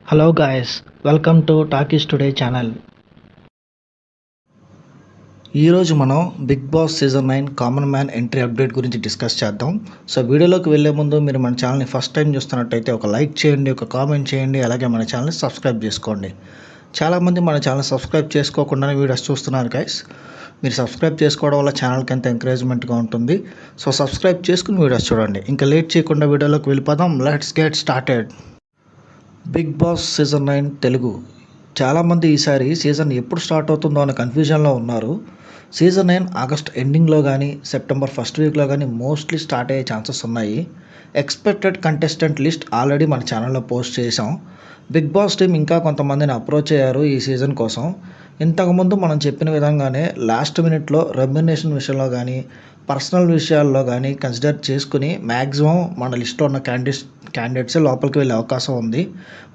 Hello guys, welcome to Talkies Today channel. ఈరోజు మనం Big Boss season 9 common man entry update గురించి discuss చేద్దాం. So వీడియోలోకి వెళ్ళే ముందు మీరు మన ఛానల్ని ఫస్ట్ టైం చూస్తున్నట్టయితే ఒక లైక్ చేయండి, ఒక కామెంట్ చేయండి, అలాగే మన ఛానల్ని సబ్స్క్రైబ్ చేసుకోండి. చాలామంది మన ఛానల్ సబ్స్క్రైబ్ చేసుకోకుండానే వీడియోస్ చూస్తున్నారు గైస్. మీరు సబ్స్క్రైబ్ చేసుకోవడం వల్ల ఛానల్కి ఎంత ఎంకరేజ్మెంట్గా ఉంటుంది. సో సబ్స్క్రైబ్ చేసుకుని వీడియోస్ చూడండి. ఇంకా లేట్ చేయకుండా వీడియోలోకి వెళ్ళిపోదాం. Let's get started. Big Boss season 9 Telugu. చాలామంది ఈసారి సీజన్ ఎప్పుడు స్టార్ట్ అవుతుందో అనే కన్ఫ్యూజన్లో ఉన్నారు. సీజన్ 9 ఆగస్ట్ ఎండింగ్లో కానీ సెప్టెంబర్ ఫస్ట్ వీక్లో కానీ మోస్ట్లీ స్టార్ట్ అయ్యే ఛాన్సెస్ ఉన్నాయి. ఎక్స్పెక్టెడ్ కంటెస్టెంట్ లిస్ట్ ఆల్రెడీ మన ఛానల్లో పోస్ట్ చేసాం. బిగ్ బాస్ టీం ఇంకా కొంతమందిని అప్రోచ్ అయ్యారు ఈ సీజన్ కోసం. ఇంతకుముందు మనం చెప్పిన విధంగానే లాస్ట్ మినిట్లో రెమ్యునేషన్ విషయంలో కానీ పర్సనల్ విషయాల్లో కానీ కన్సిడర్ చేసుకుని మ్యాక్సిమం మన లిస్ట్లో ఉన్న క్యాండిడేట్సే లోపలికి వెళ్ళే అవకాశం ఉంది.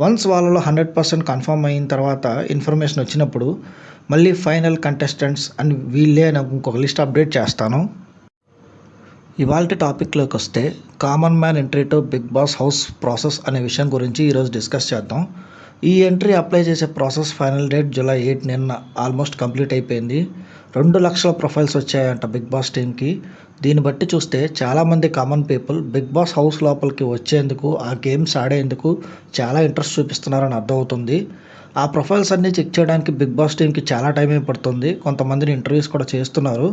వన్స్ వాళ్ళలో 100% కన్ఫర్మ్ అయిన తర్వాత ఇన్ఫర్మేషన్ వచ్చినప్పుడు మళ్ళీ ఫైనల్ కంటెస్టెంట్స్ అని వీళ్ళే నాకు ఇంకొక లిస్ట్ అప్డేట్ చేస్తాను. ఇవాళ టాపిక్లోకి వస్తే common man entry to Big Boss house process అనే విషయం గురించి ఈరోజు డిస్కస్ చేద్దాం. ఈ ఎంట్రీ అప్లై చేసే ప్రాసెస్ ఫైనల్ డేట్ జూలై 8 నిన్న ఆల్మోస్ట్ కంప్లీట్ అయిపోయింది. 2 లక్షల ప్రొఫైల్స్ వచ్చాయంట బిగ్ బాస్ టీంకి. దీన్ని బట్టి చూస్తే చాలామంది common people Big Boss house లోపలికి వచ్చేందుకు, ఆ గేమ్స్ ఆడేందుకు చాలా ఇంట్రెస్ట్ చూపిస్తున్నారని అర్థమవుతుంది. ఆ ప్రొఫైల్స్ అన్నీ చెక్ చేయడానికి బిగ్ బాస్ టీంకి చాలా టైం పడుతుంది. కొంతమందిని ఇంటర్వ్యూస్ కూడా చేస్తున్నారు.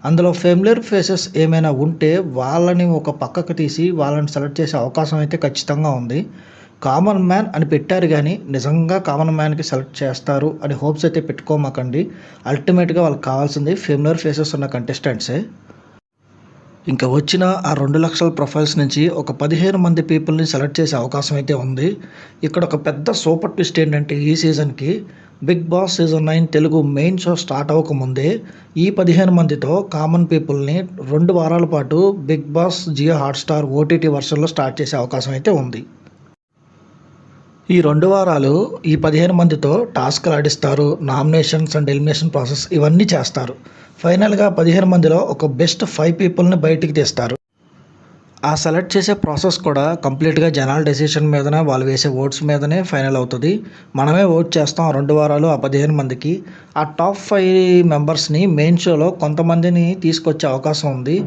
అందులో ఫెమిలియర్ ఫేసెస్ ఏమైనా ఉంటే వాళ్ళని ఒక పక్కకు తీసి వాళ్ళని సెలెక్ట్ చేసే అవకాశం అయితే ఖచ్చితంగా ఉంది. కామన్ మ్యాన్ అని పెట్టారు కానీ నిజంగా కామన్ మ్యాన్కి సెలెక్ట్ చేస్తారు అని హోప్స్ అయితే పెట్టుకోమాకండి. అల్టిమేట్గా వాళ్ళకి కావాల్సింది ఫెమిలియర్ ఫేసెస్ ఉన్న కంటెస్టెంట్సే. ఇంకా వచ్చిన ఆ 2 లక్షల ప్రొఫైల్స్ నుంచి ఒక 15 మంది పీపుల్ని సెలెక్ట్ చేసే అవకాశం అయితే ఉంది. ఇక్కడ ఒక పెద్ద సూపర్ ట్విస్ట్ ఏంటంటే ఈ సీజన్కి Bigg Boss season 9 Telugu main show start అవ్వకముందే ఈ 15 మందితో కామన్ పీపుల్ని 2 వారాల పాటు Bigg Boss Jio Hotstar OTT వర్షన్లో స్టార్ట్ చేసే అవకాశం అయితే ఉంది. ఈ 2 వారాలు ఈ 15 మందితో టాస్క్లు ఆడిస్తారు, నామినేషన్స్ అండ్ ఎలిమినేషన్ ప్రాసెస్ ఇవన్నీ చేస్తారు. ఫైనల్గా 15 మందిలో ఒక బెస్ట్ 5 పీపుల్ని బయటికి తీస్తారు. ఆ సెలెక్ట్ చేసే ప్రాసెస్ కూడా కంప్లీట్గా జనాల డెసిషన్ మీదనే, వాళ్ళు వేసే ఓట్స్ మీదనే ఫైనల్ అవుతుంది. మనమే ఓట్ చేస్తాం 2 వారాలు ఆ 15 మందికి. ఆ టాప్ 5 మెంబర్స్ని మెయిన్ షోలో కొంతమందిని తీసుకొచ్చే అవకాశం ఉంది.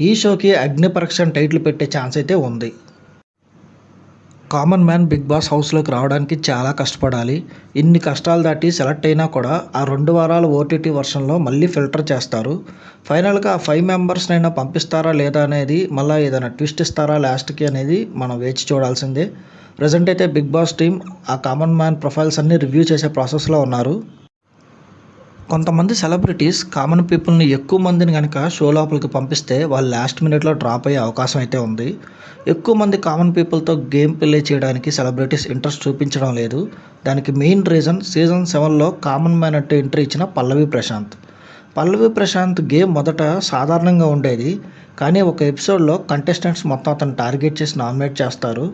ఈ షోకి అగ్ని పరీక్ష టైటిల్ పెట్టే ఛాన్స్ అయితే ఉంది. కామన్ మ్యాన్ బిగ్ బాస్ హౌస్లోకి రావడానికి చాలా కష్టపడాలి. ఇన్ని కష్టాలు దాటి సెలెక్ట్ అయినా కూడా ఆ 2 వారాల ఓటీటీ వర్షన్లో మళ్ళీ ఫిల్టర్ చేస్తారు. ఫైనల్గా ఆ 5 మెంబర్స్నైనా పంపిస్తారా లేదా అనేది, మళ్ళీ ఏదైనా ట్విస్ట్ ఇస్తారా లాస్ట్కి అనేది మనం వేచి చూడాల్సిందే. ప్రజెంట్ అయితే బిగ్ బాస్ టీం ఆ కామన్ మ్యాన్ ప్రొఫైల్స్ అన్నీ రివ్యూ చేసే ప్రాసెస్లో ఉన్నారు. కొంతమంది సెలబ్రిటీస్ కామన్ పీపుల్ని ఎక్కువ మందిని కనుక షో లోపలికి పంపిస్తే వాళ్ళు లాస్ట్ మినిట్లో డ్రాప్ అయ్యే అవకాశం అయితే ఉంది. ఎక్కువ మంది కామన్ పీపుల్తో గేమ్ ప్లే చేయడానికి సెలబ్రిటీస్ ఇంట్రెస్ట్ చూపించడం లేదు. దానికి మెయిన్ రీజన్ సీజన్ 7లో కామన్ మ్యాన్ అంటే ఎంట్రీ ఇచ్చిన పల్లవి ప్రశాంత్ గేమ్ మొదట సాధారణంగా ఉండేది. కానీ ఒక ఎపిసోడ్లో కంటెస్టెంట్స్ మొత్తం అతను టార్గెట్ చేసి నామినేట్ చేస్తారు.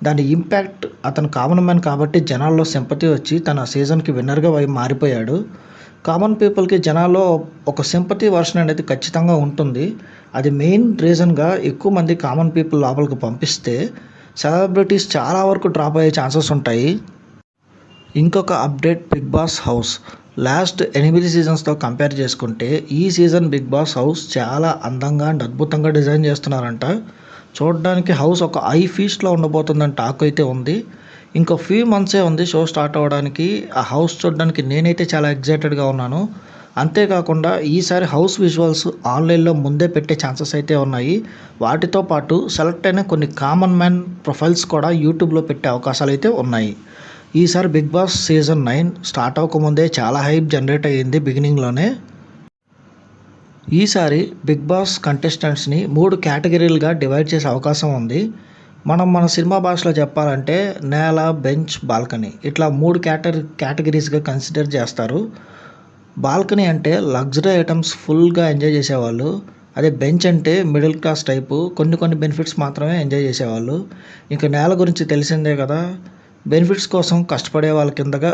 దాని ఇంపాక్ట్ అతను కామన్ మ్యాన్ కాబట్టి జనాల్లో సింపతి వచ్చి తన సీజన్కి విన్నర్గా మారిపోయాడు. కామన్ పీపుల్కి జనాల్లో ఒక సింపతి వర్షన్ అనేది ఖచ్చితంగా ఉంటుంది. అది మెయిన్ రీజన్గా ఎక్కువ మంది కామన్ పీపుల్ లోపలికి పంపిస్తే సెలబ్రిటీస్ చాలా వరకు డ్రాప్ అయ్యే ఛాన్సెస్ ఉంటాయి. ఇంకొక update Bigg Boss house last 8 సీజన్స్తో కంపేర్ చేసుకుంటే ఈ సీజన్ బిగ్ బాస్ హౌస్ చాలా అందంగా అండ్ అద్భుతంగా డిజైన్ చేస్తున్నారంట. చూడడానికి హౌస్ ఒక ఐ ఫీస్ట్లో ఉండబోతుందని టాక్ అయితే ఉంది. ఇంకో ఫ్యూ మంత్సే ఉంది షో స్టార్ట్ అవ్వడానికి. ఆ హౌస్ చూడడానికి నేనైతే చాలా ఎగ్జైటెడ్గా ఉన్నాను. అంతేకాకుండా ఈసారి హౌస్ విజువల్స్ ఆన్లైన్లో ముందే పెట్టే ఛాన్సెస్ అయితే ఉన్నాయి. వాటితో పాటు సెలెక్ట్ అయిన కొన్ని కామన్ మ్యాన్ ప్రొఫైల్స్ కూడా యూట్యూబ్లో పెట్టే అవకాశాలు అయితే ఉన్నాయి. ఈసారి బిగ్ బాస్ సీజన్ 9 స్టార్ట్ అవ్వకముందే చాలా హైప్ జనరేట్ అయ్యింది బిగినింగ్లోనే. ఈసారి బిగ్ బాస్ కంటెస్టెంట్స్ని 3 కేటగిరీలుగా డివైడ్ చేసే అవకాశం ఉంది. మన సినిమా భాషలో చెప్పాలంటే నేల, బెంచ్, బాల్కనీ ఇట్లా 3 కేటగిరీస్గా కన్సిడర్ చేస్తారు. బాల్కనీ అంటే లగ్జరీ ఐటమ్స్ ఫుల్గా ఎంజాయ్ చేసేవాళ్ళు. అదే బెంచ్ అంటే మిడిల్ క్లాస్ టైపు కొన్ని బెనిఫిట్స్ మాత్రమే ఎంజాయ్ చేసేవాళ్ళు. ఇంకా నేల గురించి తెలిసిందే కదా, బెనిఫిట్స్ కోసం కష్టపడే వాళ్ళ కిందగా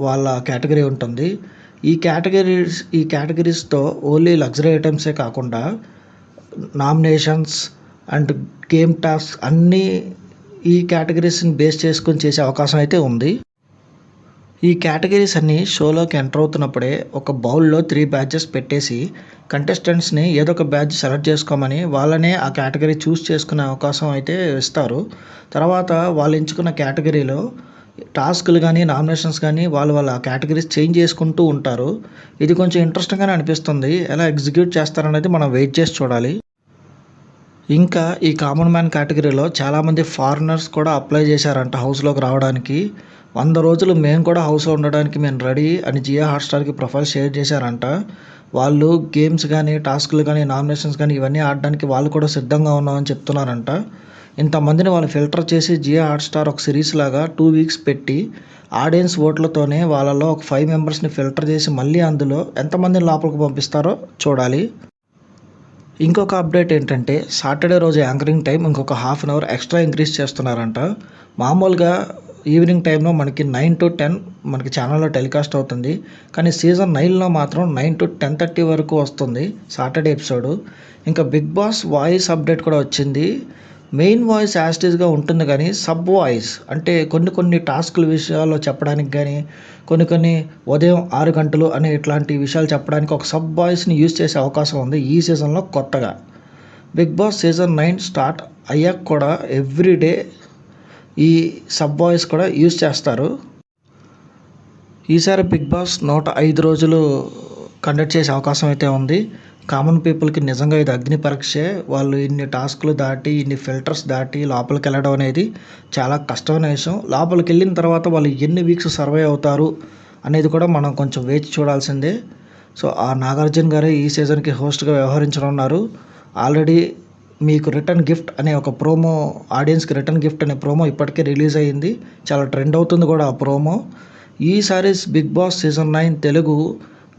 వాళ్ళ కేటగిరీ ఉంటుంది. ఈ కేటగిరీస్తో ఓన్లీ లగ్జరీ ఐటమ్సే కాకుండా నామినేషన్స్ అండ్ గేమ్ టాస్క్ అన్నీ ఈ కేటగిరీస్ని బేస్ చేసుకొని చేసే అవకాశం అయితే ఉంది. ఈ కేటగిరీస్ అన్నీ షోలోకి ఎంటర్ అవుతున్నప్పుడే ఒక బౌల్లో 3 బ్యాచెస్ పెట్టేసి కంటెస్టెంట్స్ని ఏదో ఒక బ్యాచ్ సెలెక్ట్ చేసుకోమని వాళ్ళనే ఆ కేటగిరీ చూస్ చేసుకునే అవకాశం అయితే ఇస్తారు. తర్వాత వాళ్ళు ఎంచుకున్న కేటగిరీలో టాస్క్లు కానీ నామినేషన్స్ కానీ వాళ్ళ కేటగిరీస్ చేంజ్ చేసుకుంటూ ఉంటారు. ఇది కొంచెం ఇంట్రెస్టింగ్గానే అనిపిస్తుంది. ఎలా ఎగ్జిక్యూట్ చేస్తారనేది మనం వెయిట్ చేసి చూడాలి. ఇంకా ఈ కామన్ మ్యాన్ కేటగిరీలో చాలామంది ఫారినర్స్ కూడా అప్లై చేశారంట హౌస్లోకి రావడానికి. 100 రోజులు మేము కూడా హౌస్లో ఉండడానికి మేము రెడీ అని జియో హాట్‌స్టార్‌కి ప్రొఫైల్ షేర్ చేశారంట. వాళ్ళు గేమ్స్ కానీ టాస్క్లు కానీ నామినేషన్స్ కానీ ఇవన్నీ ఆడడానికి వాళ్ళు కూడా సిద్ధంగా ఉన్నామని చెప్తున్నారంట. ఇంతమందిని వాళ్ళు ఫిల్టర్ చేసి జియో హాట్‌స్టార్ ఒక సిరీస్ లాగా 2 వీక్స్ పెట్టి ఆడియన్స్ ఓట్లతోనే వాళ్ళలో ఒక 5 మెంబర్స్ని ఫిల్టర్ చేసి మళ్ళీ అందులో ఎంతమందిని లోపలికి పంపిస్తారో చూడాలి. ఇంకొక అప్డేట్ ఏంటంటే సాటర్డే రోజు యాంకరింగ్ టైం ఇంకొక half an hour extra increase చేస్తున్నారంట. మామూలుగా ఈవినింగ్ టైంలో మనకి 9 to 10 మనకి ఛానల్లో టెలికాస్ట్ అవుతుంది. కానీ సీజన్ 9లో మాత్రం 9 to 10:30 వరకు వస్తుంది సాటర్డే ఎపిసోడు. ఇంకా బిగ్ బాస్ వాయిస్ అప్డేట్ కూడా వచ్చింది. మెయిన్ వాయిస్ యాజ్ ఇట్ ఈస్‌గా ఉంటుంది కానీ సబ్ వాయిస్ అంటే కొన్ని టాస్కుల విషయాల్లో చెప్పడానికి కానీ కొన్ని ఉదయం 6 గంటలు అనే ఇట్లాంటి విషయాలు చెప్పడానికి ఒక సబ్ వాయిస్‌ని యూజ్ చేసే అవకాశం ఉంది ఈ సీజన్లో కొత్తగా. బిగ్ బాస్ సీజన్ 9 స్టార్ట్ అయ్యాక కూడా ఎవ్రీడే ఈ సబ్ వాయిస్ కూడా యూజ్ చేస్తారు. ఈసారి బిగ్ బాస్ 105 రోజులు కండక్ట్ చేసే అవకాశం అయితే ఉంది. కామన్ పీపుల్కి నిజంగా ఇది అగ్ని పరీక్షే. వాళ్ళు ఇన్ని టాస్క్లు దాటి ఇన్ని ఫిల్టర్స్ దాటి లోపలికి వెళ్ళడం అనేది చాలా కష్టమైన విషయం. లోపలికి వెళ్ళిన తర్వాత వాళ్ళు ఎన్ని వీక్స్ సర్వైవ్ అవుతారు అనేది కూడా మనం కొంచెం వేచి చూడాల్సిందే. సో ఆ నాగార్జున గారే ఈ సీజన్కి హోస్ట్గా వ్యవహరించనున్నారు. ఆల్రెడీ మీకు రిటర్న్ గిఫ్ట్ అనే ఒక ప్రోమో ఆడియన్స్కి రిటర్న్ గిఫ్ట్ అనే ప్రోమో ఇప్పటికే రిలీజ్ అయ్యింది. చాలా ట్రెండ్ అవుతుంది కూడా ఆ ప్రోమో. ఈసారి బిగ్ బాస్ సీజన్ 9 తెలుగు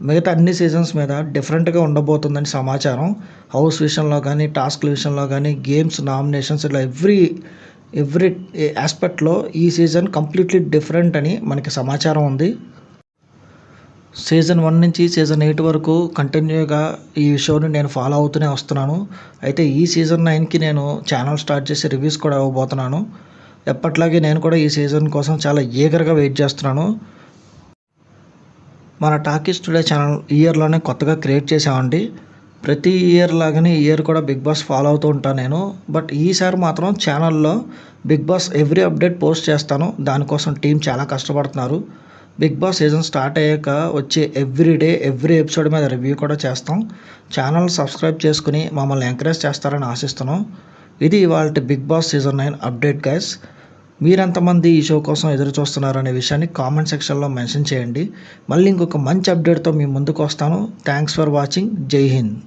మిగతా అన్ని సీజన్స్ మీద డిఫరెంట్గా ఉండబోతుందని సమాచారం. హౌస్ విషయంలో కానీ టాస్క్ల విషయంలో కానీ గేమ్స్ నామినేషన్స్ ఇలా ఎవ్రీ ఆస్పెక్ట్లో ఈ సీజన్ కంప్లీట్లీ డిఫరెంట్ అని మనకి సమాచారం ఉంది. సీజన్ 1 నుంచి సీజన్ 8 వరకు కంటిన్యూగా ఈ షోని నేను ఫాలో అవుతూనే వస్తున్నాను. అయితే ఈ సీజన్ 9కి నేను ఛానల్ స్టార్ట్ చేసి రివ్యూస్ కూడా ఇవ్వబోతున్నాను. ఎప్పట్లాగే నేను కూడా ఈ సీజన్ కోసం చాలా ఈగర్గా వెయిట్ చేస్తున్నాను. మన టాకీస్ టుడే ఛానల్ ఈ ఇయర్లోనే కొత్తగా క్రియేట్ చేసామండి. ప్రతి ఇయర్ లాగానే ఈ ఇయర్ కూడా బిగ్ బాస్ ఫాలో అవుతూ ఉంటాను నేను. బట్ ఈసారి మాత్రం ఛానల్లో Big Boss every update post చేస్తాను. దానికోసం టీం చాలా కష్టపడుతున్నారు. బిగ్ బాస్ సీజన్ స్టార్ట్ అయ్యాక వచ్చే ఎవ్రీ ఎపిసోడ్ మీద రివ్యూ కూడా చేస్తాం. ఛానల్ సబ్స్క్రైబ్ చేసుకుని మమ్మల్ని ఎంకరేజ్ చేస్తారని ఆశిస్తున్నాం. ఇది ఇవాల్టి Bigg Boss season 9 update guys. మీరెంతమంది ఈ షో కోసం ఎదురు చూస్తున్నారు అనే విషయాన్ని కామెంట్ సెక్షన్లో మెన్షన్ చేయండి. మళ్ళీ ఇంకొక మంచి అప్డేట్తో మీ ముందుకు వస్తాను. Thanks for watching. జై హింద్.